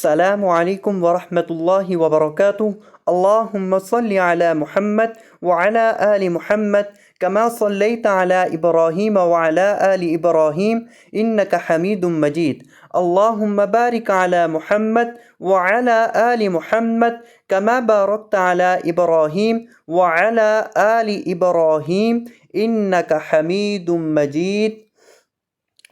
अस्सलामु अलैकुम वरहमतुल्लाहि वबरकातुहू। अल्लाहुम्मा सल्लि अला मुहम्मद व अला आलि मुहम्मद कमा सल्लैता अला इब्राहीम व अला आलि इब्राहीम इन्नका हमीदुम मजीद। अल्लाहुम्मा बारिक अला मुहम्मद व अला आलि मुहम्मद कमा बारकता अला इब्राहीम व अला आलि इब्राहीम इन्नका हमीदुम मजीद।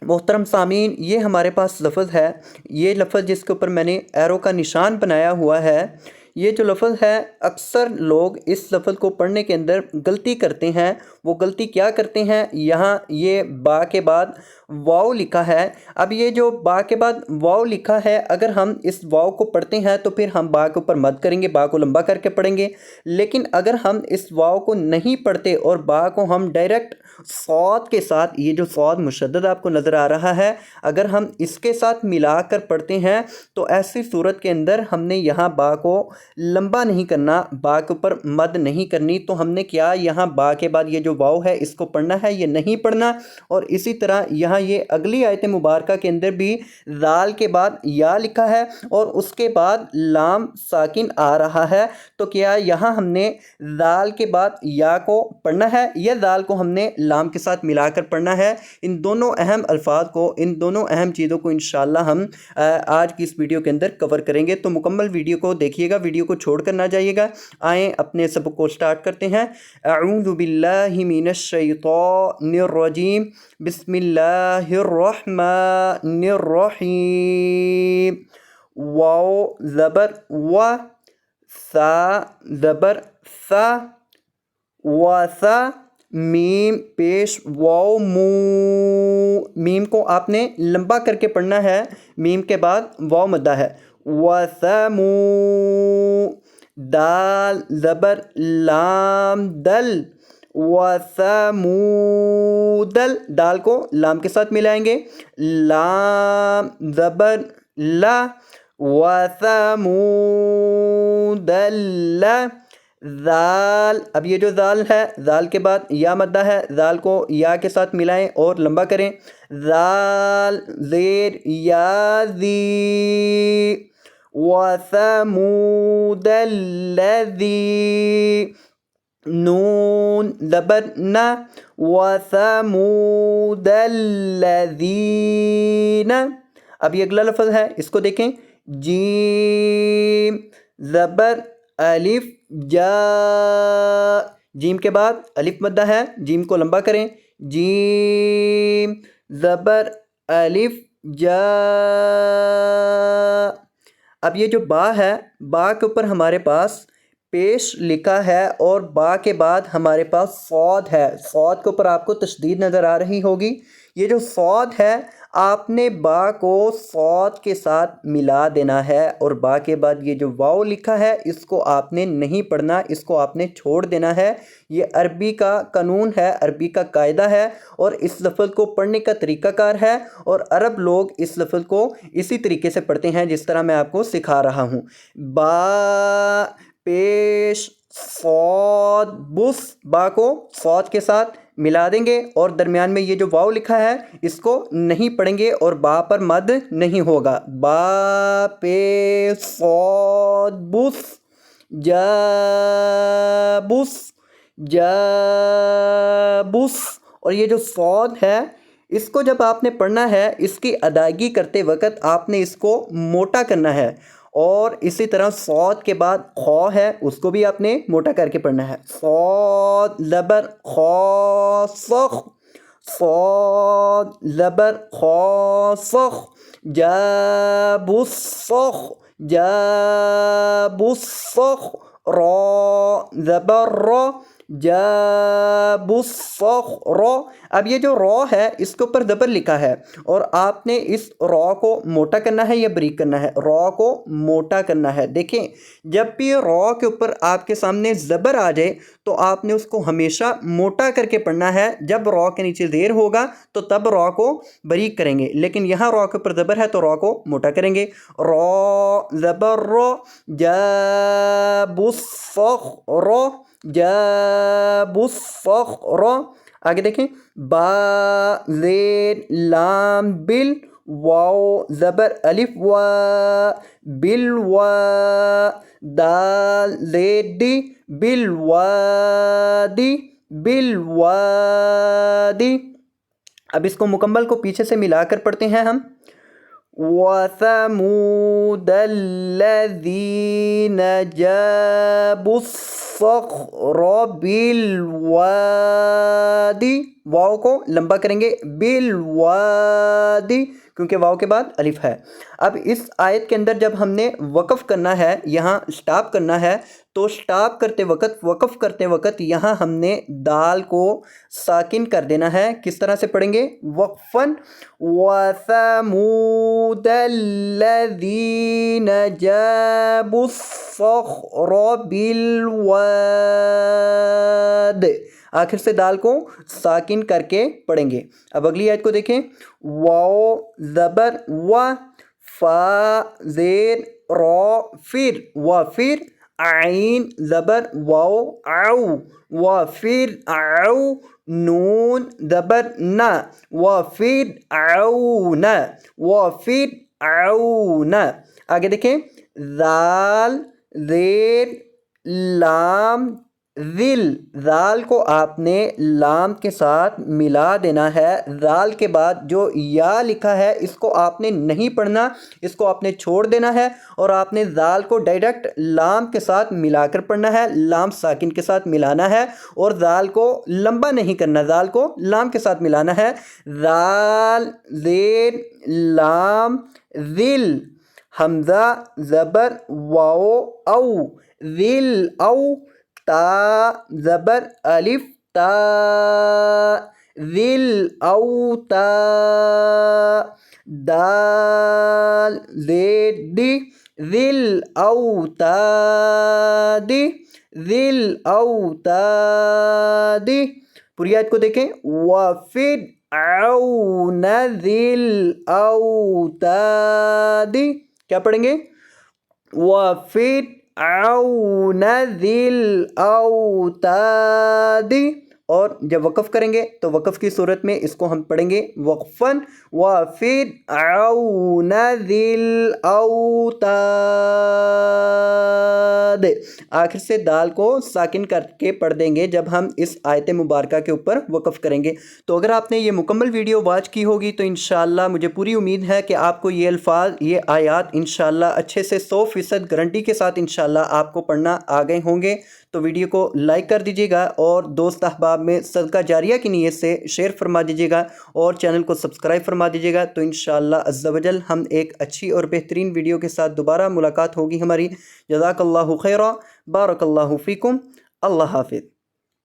मोहतरम सामीन, ये हमारे पास लफ्ज़ है। ये लफ्ज़ जिसके ऊपर मैंने एरो का निशान बनाया हुआ है, ये जो लफ्ज़ है, अक्सर लोग इस लफ्ज़ को पढ़ने के अंदर गलती करते हैं। वो गलती क्या करते हैं? यहाँ ये बा के बाद वाव लिखा है। अब ये जो बा के बाद वाव लिखा है, अगर हम इस वाव को पढ़ते हैं तो फिर हम बा के ऊपर मद करेंगे, बा को लंबा करके पढ़ेंगे। लेकिन अगर हम इस वाव को नहीं पढ़ते और बा को हम डायरेक्ट सौद के साथ, ये जो सौद मुशद्दद आपको नज़र आ रहा है, अगर हम इसके साथ मिलाकर पढ़ते हैं तो ऐसी सूरत के अंदर हमने यहाँ बा को लंबा नहीं करना, बा के ऊपर मद नहीं करनी। तो हमने क्या, यहाँ बा के बाद ये जो वाव है इसको पढ़ना है, ये नहीं पढ़ना। और इसी तरह यहाँ ये अगली आयत मुबारका के अंदर भी जाल के बाद या लिखा है और उसके बाद लाम साकिन आ रहा है। तो क्या यहाँ हमने जाल के बाद या को पढ़ना है या जाल को हमने लाम के साथ मिलाकर पढ़ना है? इन दोनों अहम अल्फाज को, इन दोनों अहम चीज़ों को इंशाअल्लाह हम आज की इस वीडियो के अंदर कवर करेंगे। तो मुकम्मल वीडियो को देखिएगा, वीडियो को छोड़ कर ना जाइएगा। आएँ अपने सबक को स्टार्ट करते हैं। अऊज़ु बिल्लाहि मिनश शैतानिर रजीम, बिस्मिल्लाहिर रहमानिर रहीम। वाव ज़बर व, सा ज़बर सा, वासा, मीम पेश वाव मू। मीम को आपने लंबा करके पढ़ना है, मीम के बाद वाव मद्दा है। वसमू, दाल ज़बर लाम दल, वसमूदल, दाल को लाम के साथ मिलाएंगे, लाम ज़बर ला, वसमूदल्ला। जाल, अब ये जो जाल है, जाल के बाद या मद्दा है, जाल को या के साथ मिलाएं और लंबा करें। जाल ज़ेर या ज़ी, वसमूदल्लज़ी, नून ज़बर ना, वसमूदल्लज़ीना। अब ये अगला लफ्ज़ है, इसको देखें। जीम ज़बर अलिफ जा, जीम के बाद अलिफ मद्दा है, जीम को लंबा करें। जीम ज़बर अलिफ जा। अब ये जो बा है, बा के ऊपर हमारे पास पेश लिखा है और बा के बाद हमारे पास सौद है। सौद के ऊपर आपको तशदीद नज़र आ रही होगी। ये जो सौद है, आपने बा को सौद के साथ मिला देना है और बा के बाद ये जो वाव लिखा है इसको आपने नहीं पढ़ना, इसको आपने छोड़ देना है। ये अरबी का कानून है, अरबी का कायदा है और इस लफ्ज़ को पढ़ने का तरीक़ाकार है। और अरब लोग इस लफ्ज़ को इसी तरीके से पढ़ते हैं जिस तरह मैं आपको सिखा रहा हूँ। बा पेश सौद बुस, बा को सौद के साथ मिला देंगे और दरमियान में ये जो वाव लिखा है इसको नहीं पढ़ेंगे और बा पर मद नहीं होगा। बा पे सौद बुस, जाबुस, जाबुस। और ये जो सौद है, इसको जब आपने पढ़ना है, इसकी अदायगी करते वक्त आपने इसको मोटा करना है। और इसी तरह सौद के बाद खौ है, उसको भी आपने मोटा करके पढ़ना है। सौद ज़बर खौ सख, सौद ज़बर खौ सख, जाबुस्सख, जाबुस्सख, रौ ज़बर रौ, जाबुस्सख रौ। अब ये जो रौ है इसके ऊपर ज़बर लिखा है और आपने इस रौ को मोटा करना है या बरीक करना है? रौ को मोटा करना है। देखें, जब भी रौ के ऊपर आपके सामने ज़बर आ जाए तो आपने उसको हमेशा मोटा करके पढ़ना है। जब रौ के नीचे ज़ेर होगा तो तब रौ को बरीक करेंगे, लेकिन यहाँ रौ के ऊपर ज़बर है तो रौ को मोटा करेंगे। रौ ज़बर रौ, जाबुस्सख रौ, जाबुस्सख रौ। आगे देखें, बा ज़ेर लाम बिल, واو زبر الف وا بالوا دال زید دی بالوادی بالوادی. اب اس کو مکمل کو پیچھے سے ملا کر پڑھتے ہیں ہم. وَثَمُودَ الَّذِينَ جَابُوا الصَّخْرَ بِالْوَادِ. واو کو لمبا کریں گے بالوادی کیونکہ واو کے بعد الف ہے. اب اس آیت کے اندر جب ہم نے وقف کرنا ہے, یہاں سٹاپ کرنا ہے, تو سٹاپ کرتے وقت وقف کرتے وقت یہاں ہم نے دال کو ساکن کر دینا ہے. کس طرح سے پڑھیں گے؟ وقفاً. وَثَمُودَ الَّذِينَ جَابُوا الصَّخْرَ بِالْوَادِ. آخر سے دال کو ساکن کر کے پڑھیں گے. اب اگلی آیت کو دیکھیں. واو زبر و فا زیر را فر وافر عین زبر واو عو وافر عو نون زبر نا وافر عون وافر عون. آگے دیکھیں. ذال زیر لام ذل. ذال کو آپ نے لام کے ساتھ ملا دینا ہے. ذال کے بعد جو یا لکھا ہے اس کو آپ نے نہیں پڑھنا, اس کو آپ نے چھوڑ دینا ہے اور آپ نے ذال کو ڈائریکٹ لام کے ساتھ ملا کر پڑھنا ہے. لام ساکن کے ساتھ ملانا ہے اور ذال کو لمبا نہیں کرنا, ذال کو لام کے ساتھ ملانا ہے. ذال زیر لام ذل حمزہ زبر واو او ذل او تا زبر الف تا ذل او تا دال زید دی ذل او تا دی ذل او تا دی. پوری آیت کو دیکھیں. وَفِرْ عَوْنَ ذِل أَوْتَادِ. کیا پڑھیں گے؟ وَفِرْ عَوْنَ ذِل أَوْتَادِ. اور جب وقف کریں گے تو وقف کی صورت میں اس کو ہم پڑھیں گے وقفاً. وَفِرْ عَوْنَ ذِل أَوْتَادِ. آخر سے دال کو ساکن کر کے پڑھ دیں گے جب ہم اس آیت مبارکہ کے اوپر وقف کریں گے. تو اگر آپ نے یہ مکمل ویڈیو واچ کی ہوگی تو انشاءاللہ مجھے پوری امید ہے کہ آپ کو یہ الفاظ, یہ آیات انشاءاللہ اچھے سے 100% گارنٹی کے ساتھ انشاءاللہ آپ کو پڑھنا آ گئے ہوں گے. تو ویڈیو کو لائک کر دیجیے گا اور دوست احباب میں صدقہ جاریہ کی نیت سے شیئر فرما دیجیے گا اور چینل کو سبسکرائب فرما دیجیے گا. تو انشاءاللہ عز و جل ہم ایک اچھی اور بہترین ویڈیو کے ساتھ دوبارہ ملاقات ہوگی ہماری. جزاک اللہ خیرہ. بارک اللہ فیکم. اللہ حافظ.